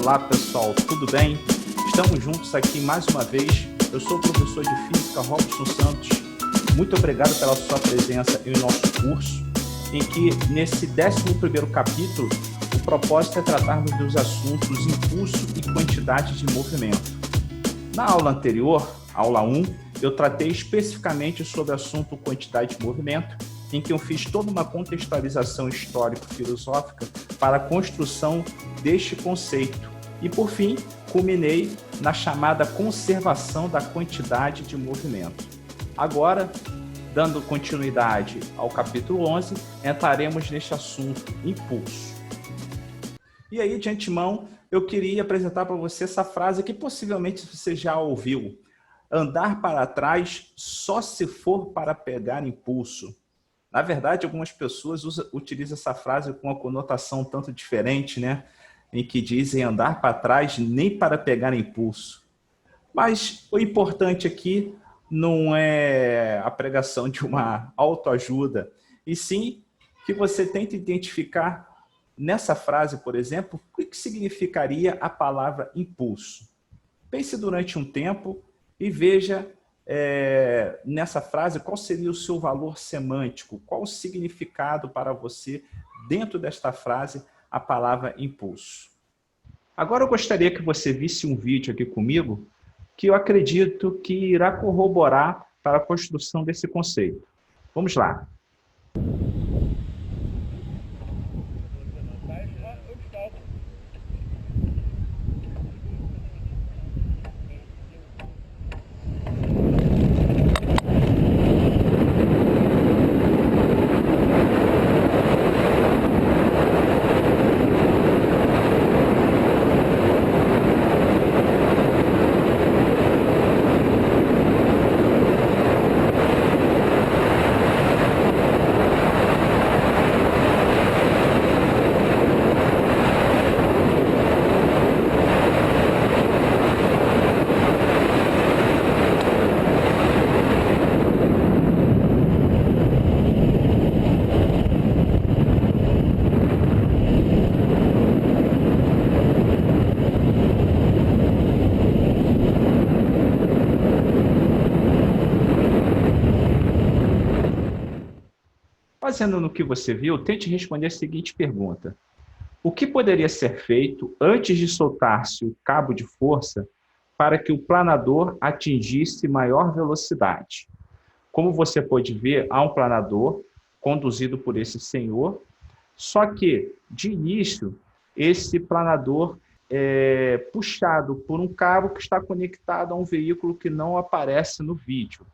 Olá pessoal, tudo bem? Estamos juntos aqui mais uma vez. Eu sou o professor de Física Robson Santos. Muito obrigado pela sua presença em nosso curso, em que nesse 11º capítulo, o propósito é tratarmos dos assuntos impulso e quantidade de movimento. Na aula anterior, aula 1, eu tratei especificamente sobre o assunto quantidade de movimento, em que eu fiz toda uma contextualização histórico-filosófica para a construção deste conceito. E, por fim, culminei na chamada conservação da quantidade de movimento. Agora, dando continuidade ao capítulo 11, entraremos neste assunto, impulso. E aí, de antemão, eu queria apresentar para você essa frase que possivelmente você já ouviu. Andar para trás só se for para pegar impulso. Na verdade, algumas pessoas utilizam essa frase com uma conotação um tanto diferente, né? Em que dizem andar para trás nem para pegar impulso. Mas o importante aqui não é a pregação de uma autoajuda, e sim que você tente identificar nessa frase, por exemplo, o que significaria a palavra impulso. Pense durante um tempo e veja nessa frase qual seria o seu valor semântico, qual o significado para você dentro desta frase a palavra impulso. Agora eu gostaria que você visse um vídeo aqui comigo que eu acredito que irá corroborar para a construção desse conceito. Vamos lá. Baseando no que você viu, tente responder a seguinte pergunta. O que poderia ser feito antes de soltar-se o cabo de força para que o planador atingisse maior velocidade? Como você pode ver, há um planador conduzido por esse senhor, só que, de início, esse planador é puxado por um cabo que está conectado a um veículo que não aparece no vídeo.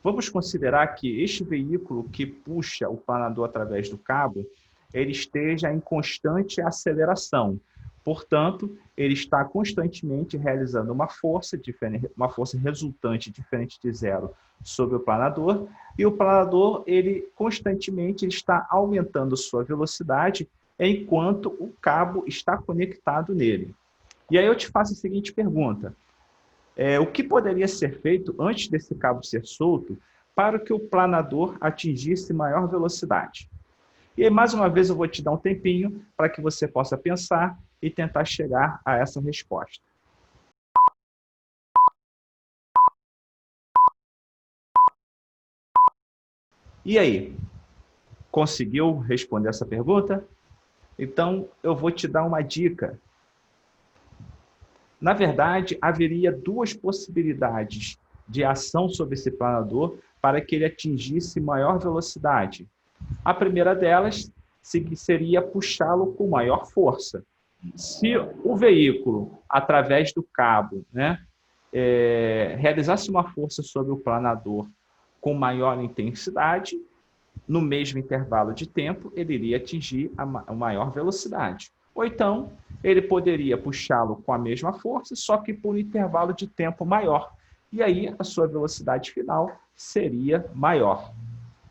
Vamos considerar que este veículo que puxa o planador através do cabo, ele esteja em constante aceleração. Portanto, ele está constantemente realizando uma força resultante diferente de zero sobre o planador, e o planador, ele constantemente está aumentando sua velocidade enquanto o cabo está conectado nele. E aí eu te faço a seguinte pergunta. O que poderia ser feito antes desse cabo ser solto para que o planador atingisse maior velocidade? E aí, mais uma vez, eu vou te dar um tempinho para que você possa pensar e tentar chegar a essa resposta. E aí, conseguiu responder essa pergunta? Então, eu vou te dar uma dica. Na verdade, haveria duas possibilidades de ação sobre esse planador para que ele atingisse maior velocidade. A primeira delas seria puxá-lo com maior força. Se o veículo, através do cabo, realizasse uma força sobre o planador com maior intensidade, no mesmo intervalo de tempo, ele iria atingir a maior velocidade. Ou então, ele poderia puxá-lo com a mesma força, só que por um intervalo de tempo maior. E aí, a sua velocidade final seria maior.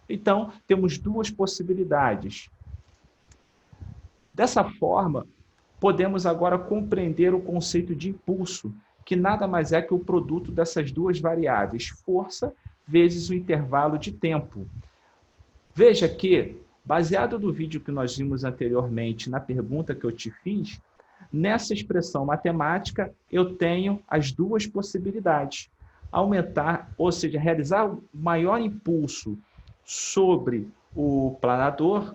Então, temos duas possibilidades. Dessa forma, podemos agora compreender o conceito de impulso, que nada mais é que o produto dessas duas variáveis, força vezes o intervalo de tempo. Veja que, baseado no vídeo que nós vimos anteriormente, na pergunta que eu te fiz, Nessa expressão matemática, eu tenho as duas possibilidades. Aumentar, ou seja, realizar o maior impulso sobre o planador,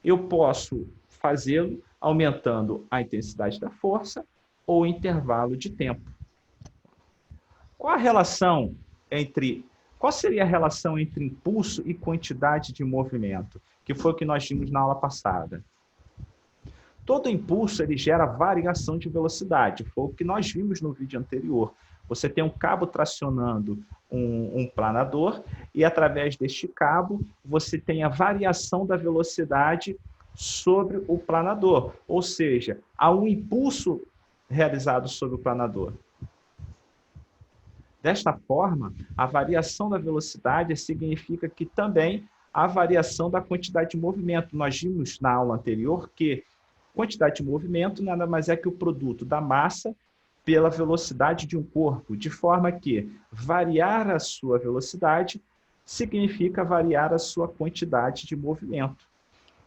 eu posso fazê-lo aumentando a intensidade da força ou o intervalo de tempo. Qual seria a relação entre impulso e quantidade de movimento? Que foi o que nós vimos na aula passada. Todo impulso ele gera variação de velocidade, foi o que nós vimos no vídeo anterior. Você tem um cabo tracionando um planador e, através deste cabo, você tem a variação da velocidade sobre o planador, ou seja, há um impulso realizado sobre o planador. Desta forma, a variação da velocidade significa que também há variação da quantidade de movimento. Nós vimos na aula anterior que quantidade de movimento nada mais é que o produto da massa pela velocidade de um corpo, de forma que variar a sua velocidade significa variar a sua quantidade de movimento.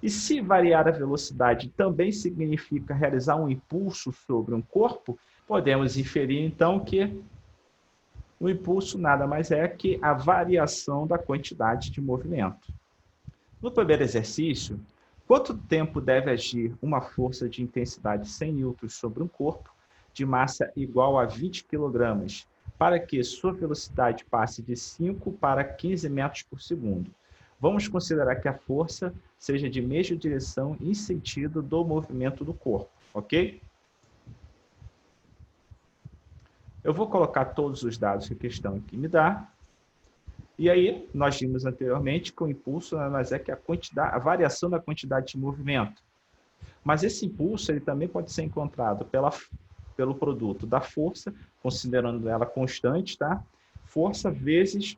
E se variar a velocidade também significa realizar um impulso sobre um corpo, podemos inferir então que o impulso nada mais é que a variação da quantidade de movimento. No primeiro exercício, quanto tempo deve agir uma força de intensidade 100 newtons sobre um corpo de massa igual a 20 kg, para que sua velocidade passe de 5 para 15 metros por segundo? Vamos considerar que a força seja de mesma direção e sentido do movimento do corpo, ok? Eu vou colocar todos os dados que a questão aqui me dá. E aí, nós vimos anteriormente que o impulso nada mais é que a variação da quantidade de movimento. Mas esse impulso ele também pode ser encontrado pelo produto da força, considerando ela constante, tá? Força vezes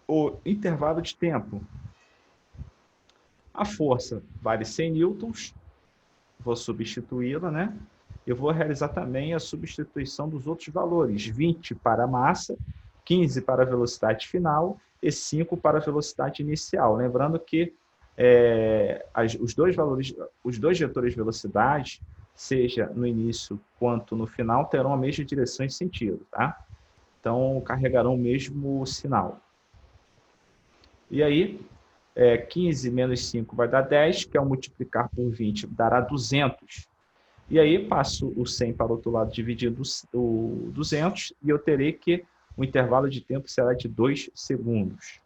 o intervalo de tempo. A força vale 100 newtons, vou substituí-la, né? Eu vou realizar também a substituição dos outros valores, 20 para a massa, 15 para a velocidade final e 5 para a velocidade inicial. Lembrando que os dois vetores de velocidade, seja no início quanto no final, terão a mesma direção e sentido, tá? Então, carregarão o mesmo sinal. E aí, 15 menos 5 vai dar 10, que ao multiplicar por 20 dará 200. E aí, passo o 100 para o outro lado, dividindo o 200, e eu terei que o intervalo de tempo será de 2 segundos.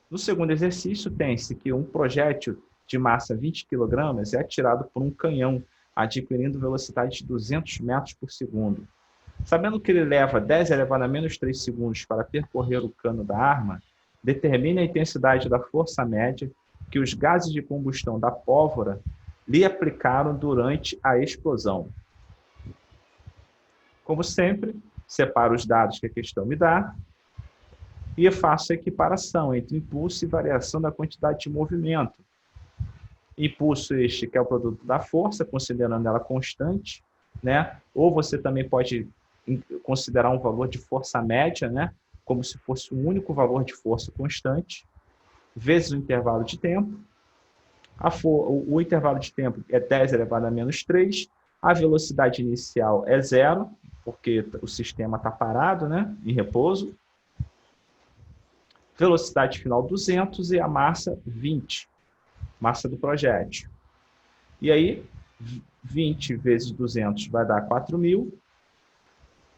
No segundo exercício, tem-se que um projétil de massa 20 kg é atirado por um canhão, adquirindo velocidade de 200 metros por segundo. Sabendo que ele leva 10 elevado a menos 3 segundos para percorrer o cano da arma, determine a intensidade da força média que os gases de combustão da pólvora lhe aplicaram durante a explosão. Como sempre, separo os dados que a questão me dá e faço a equiparação entre impulso e variação da quantidade de movimento. Impulso este que é o produto da força, considerando ela constante, né? Ou você também pode considerar um valor de força média, né? Como se fosse um único valor de força constante, vezes o intervalo de tempo. O intervalo de tempo é 10 elevado a menos 3, a velocidade inicial é 0, porque o sistema está parado, né, em repouso. Velocidade final 200 e a massa 20, massa do projétil. E aí, 20 vezes 200 vai dar 4.000.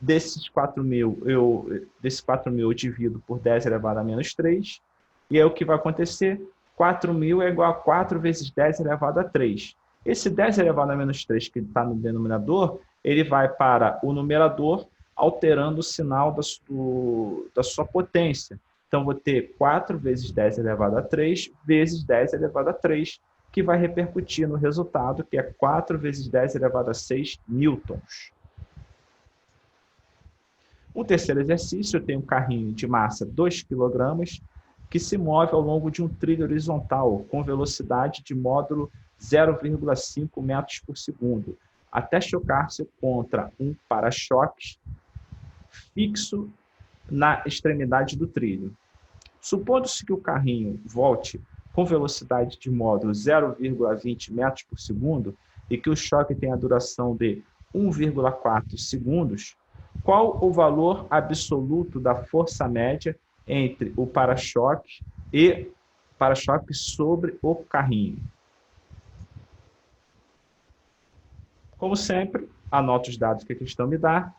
Desses 4.000 eu divido por 10 elevado a menos 3. E aí o que vai acontecer? 4.000 é igual a 4 vezes 10 elevado a 3. Esse 10 elevado a menos 3 que está no denominador, ele vai para o numerador, alterando o sinal da sua potência. Então, vou ter 4 vezes 10 elevado a 3 vezes 10 elevado a 3, que vai repercutir no resultado, que é 4 vezes 10 elevado a 6 newtons. O terceiro exercício, eu tenho um carrinho de massa 2 kg, que se move ao longo de um trilho horizontal, com velocidade de módulo 0,5 metros por segundo, até chocar-se contra um para-choques fixo na extremidade do trilho. Supondo-se que o carrinho volte com velocidade de módulo 0,20 metros por segundo, e que o choque tem a duração de 1,4 segundos, qual o valor absoluto da força média entre o para-choque e para-choque sobre o carrinho? Como sempre, anoto os dados que a questão me dá,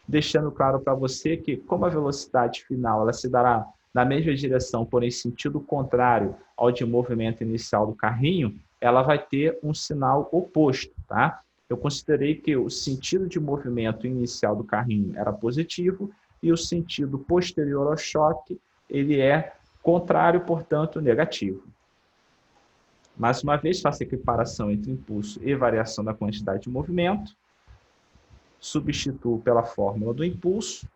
deixando claro para você que, como a velocidade final ela se dará na mesma direção, porém sentido contrário ao de movimento inicial do carrinho, ela vai ter um sinal oposto, tá? Eu considerei que o sentido de movimento inicial do carrinho era positivo e o sentido posterior ao choque, ele é contrário, portanto, negativo. Mais uma vez, faço a equiparação entre impulso e variação da quantidade de movimento, substituo pela fórmula do impulso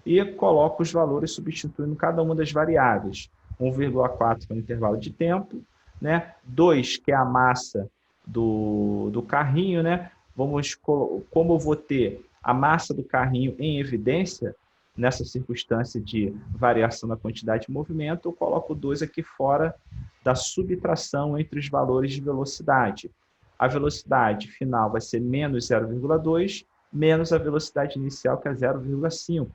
e coloco os valores substituindo cada uma das variáveis. 1,4 que é o intervalo de tempo, né? 2, que é a massa do carrinho, né? Como eu vou ter a massa do carrinho em evidência, nessa circunstância de variação da quantidade de movimento, eu coloco 2 aqui fora da subtração entre os valores de velocidade. A velocidade final vai ser menos 0,2, menos a velocidade inicial, que é 0,5.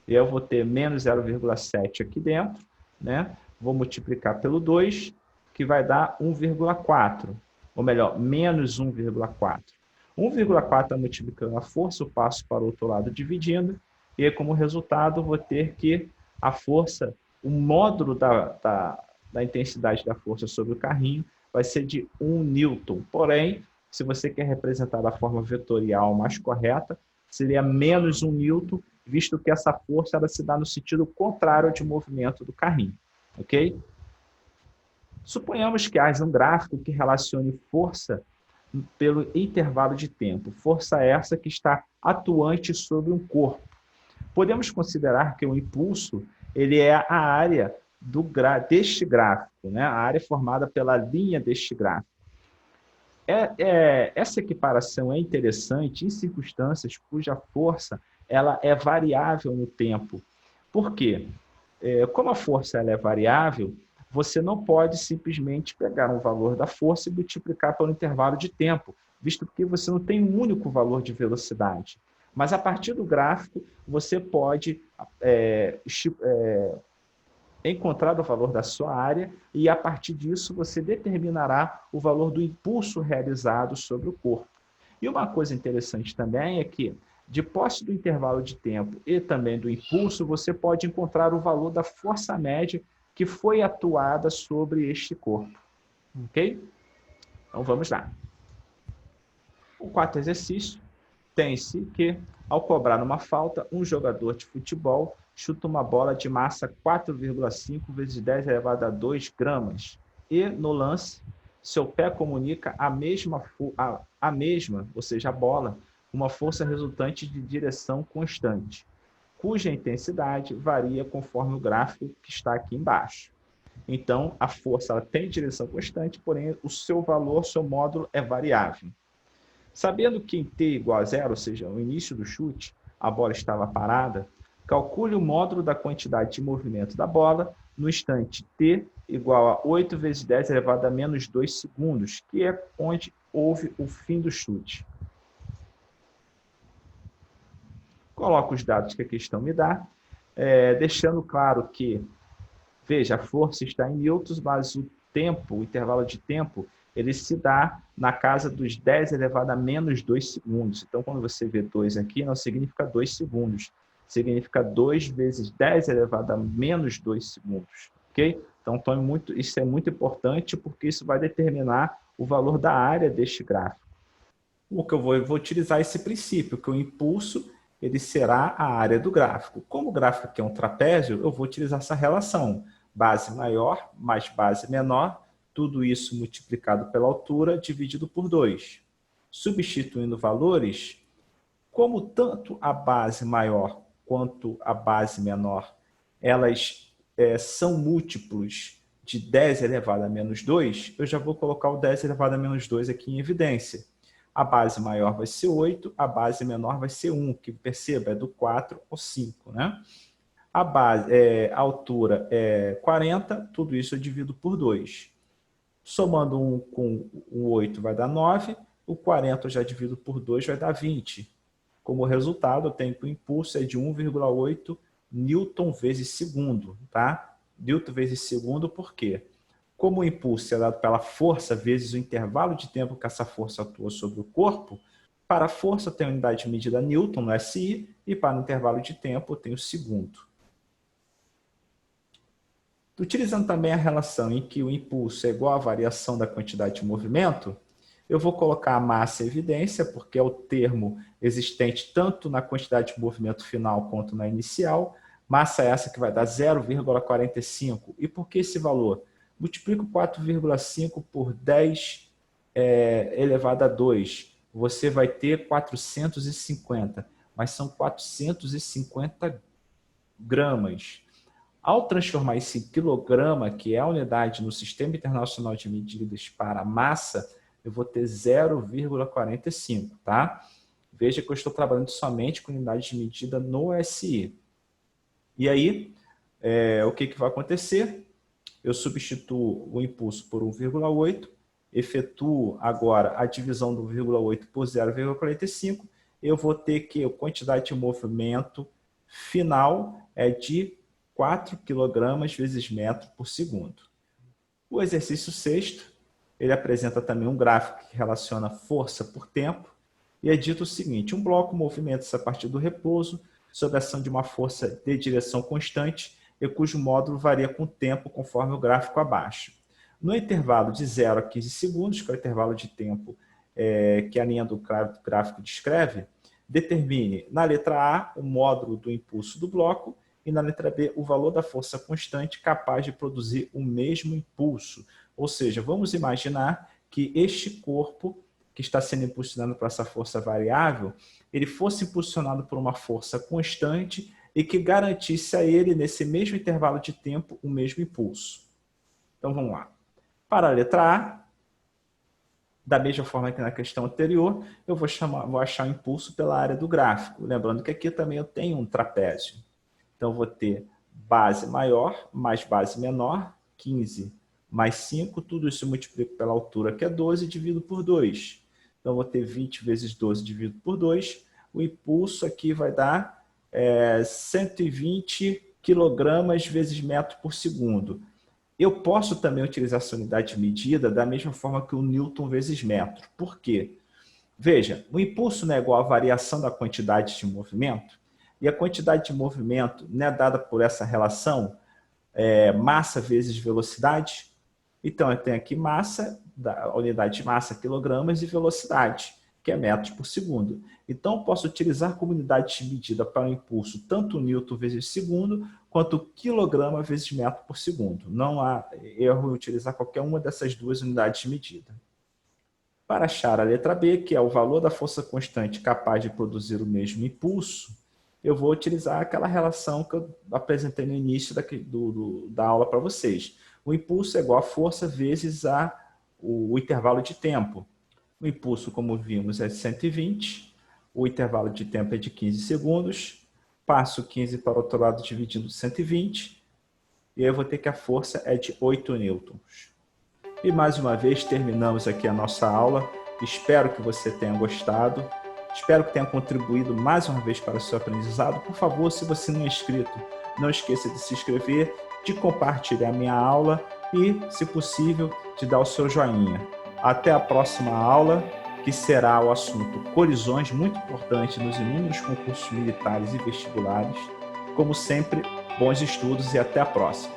E eu vou ter menos 0,7 aqui dentro, né? Vou multiplicar pelo 2, que vai dar 1,4. Ou melhor, menos 1,4. 1,4 está multiplicando a força, eu passo para o outro lado dividindo, e como resultado vou ter que a força, o módulo da intensidade da força sobre o carrinho vai ser de 1 newton. Porém, se você quer representar da forma vetorial mais correta, seria menos 1 newton, visto que essa força ela se dá no sentido contrário de movimento do carrinho. Ok? Suponhamos que haja um gráfico que relacione força pelo intervalo de tempo. Força essa que está atuante sobre um corpo. Podemos considerar que o impulso ele é a área deste gráfico, né? A área formada pela linha deste gráfico. Essa equiparação é interessante em circunstâncias cuja força ela é variável no tempo. Por quê? Como a força ela é variável, você não pode simplesmente pegar um valor da força e multiplicar pelo intervalo de tempo, visto que você não tem um único valor de velocidade. Mas a partir do gráfico, você pode encontrar o valor da sua área e, a partir disso, você determinará o valor do impulso realizado sobre o corpo. E uma coisa interessante também é que, de posse do intervalo de tempo e também do impulso, você pode encontrar o valor da força média que foi atuada sobre este corpo. Ok? Então, vamos lá. O quarto exercício tem-se que, ao cobrar uma falta, um jogador de futebol chuta uma bola de massa 4,5 vezes 10 elevado a 2 gramas e, no lance, seu pé comunica a mesma, ou seja, a bola, uma força resultante de direção constante, cuja intensidade varia conforme o gráfico que está aqui embaixo. Então, a força ela tem direção constante, porém, o seu valor, seu módulo é variável. Sabendo que em t igual a zero, ou seja, no início do chute, a bola estava parada, calcule o módulo da quantidade de movimento da bola no instante t igual a 8 vezes 10 elevado a menos 2 segundos, que é onde houve o fim do chute. Coloco os dados que a questão me dá, deixando claro que, veja, a força está em newtons, mas o tempo, o intervalo de tempo, ele se dá na casa dos 10 elevado a menos 2 segundos. Então, quando você vê 2 aqui, não significa 2 segundos. Significa 2 vezes 10 elevado a menos 2 segundos. Ok? Então, isso é muito importante, porque isso vai determinar o valor da área deste gráfico. O que eu vou utilizar esse princípio, que o impulso ele será a área do gráfico. Como o gráfico aqui é um trapézio, eu vou utilizar essa relação. Base maior mais base menor, tudo isso multiplicado pela altura, dividido por 2. Substituindo valores, como tanto a base maior quanto a base menor, elas são múltiplos de 10 elevado a menos 2, eu já vou colocar o 10 elevado a menos 2 aqui em evidência. A base maior vai ser 8, a base menor vai ser 1, que perceba, é do 4 ao 5, né? A altura é 40, tudo isso eu divido por 2. Somando 1 com o 8 vai dar 9, o 40 eu já divido por 2 vai dar 20. Como resultado, eu tenho que o impulso é de 1,8 newton vezes segundo, tá? Newton vezes segundo por quê? Como o impulso é dado pela força vezes o intervalo de tempo que essa força atua sobre o corpo, para a força tem a unidade de medida newton no SI e para o intervalo de tempo eu tenho segundo. Utilizando também a relação em que o impulso é igual à variação da quantidade de movimento, eu vou colocar a massa em evidência, porque é o termo existente tanto na quantidade de movimento final quanto na inicial. Massa essa que vai dar 0,45. E por que esse valor? Multiplico 4,5 por 10 elevado a 2. Você vai ter 450, mas são 450 gramas. Ao transformar esse em quilograma, que é a unidade no Sistema Internacional de Medidas para massa, eu vou ter 0,45, tá? Veja que eu estou trabalhando somente com unidade de medida no SI. E aí, o que vai acontecer? Eu substituo o impulso por 1,8, efetuo agora a divisão do 1,8 por 0,45, eu vou ter que a quantidade de movimento final é de 4 kg vezes metro por segundo. O exercício 6º, ele apresenta também um gráfico que relaciona força por tempo e é dito o seguinte: um bloco movimenta-se a partir do repouso sob a ação de uma força de direção constante e cujo módulo varia com o tempo conforme o gráfico abaixo. No intervalo de 0 a 15 segundos, que é o intervalo de tempo que a linha do gráfico descreve, determine na letra A o módulo do impulso do bloco e na letra B o valor da força constante capaz de produzir o mesmo impulso. Ou seja, vamos imaginar que este corpo que está sendo impulsionado por essa força variável, ele fosse impulsionado por uma força constante e que garantisse a ele, nesse mesmo intervalo de tempo, o mesmo impulso. Então vamos lá. Para a letra A, da mesma forma que na questão anterior, eu vou achar o impulso pela área do gráfico. Lembrando que aqui também eu tenho um trapézio. Então, eu vou ter base maior mais base menor, 15 mais 5, tudo isso eu multiplico pela altura, que é 12, e divido por 2. Então, eu vou ter 20 vezes 12 dividido por 2. O impulso aqui vai dar 120 kg vezes metro por segundo. Eu posso também utilizar essa unidade de medida da mesma forma que o newton vezes metro. Por quê? Veja, o impulso não é igual à variação da quantidade de movimento, e a quantidade de movimento não é dada por essa relação massa vezes velocidade. Então, eu tenho aqui massa, a unidade de massa, quilogramas, e velocidade, que é metros por segundo. Então, eu posso utilizar como unidade de medida para o impulso tanto o newton vezes segundo, quanto o quilograma vezes metro por segundo. Não há erro em utilizar qualquer uma dessas duas unidades de medida. Para achar a letra B, que é o valor da força constante capaz de produzir o mesmo impulso, eu vou utilizar aquela relação que eu apresentei no início da aula para vocês. O impulso é igual a força vezes o intervalo de tempo. O impulso, como vimos, é 120, o intervalo de tempo é de 15 segundos, passo 15 para o outro lado dividindo 120, e aí eu vou ter que a força é de 8 newtons. E mais uma vez terminamos aqui a nossa aula. Espero que você tenha gostado. Espero que tenha contribuído mais uma vez para o seu aprendizado. Por favor, se você não é inscrito, não esqueça de se inscrever, de compartilhar a minha aula e, se possível, de dar o seu joinha. Até a próxima aula, que será o assunto colisões, muito importante nos inúmeros concursos militares e vestibulares. Como sempre, bons estudos e até a próxima.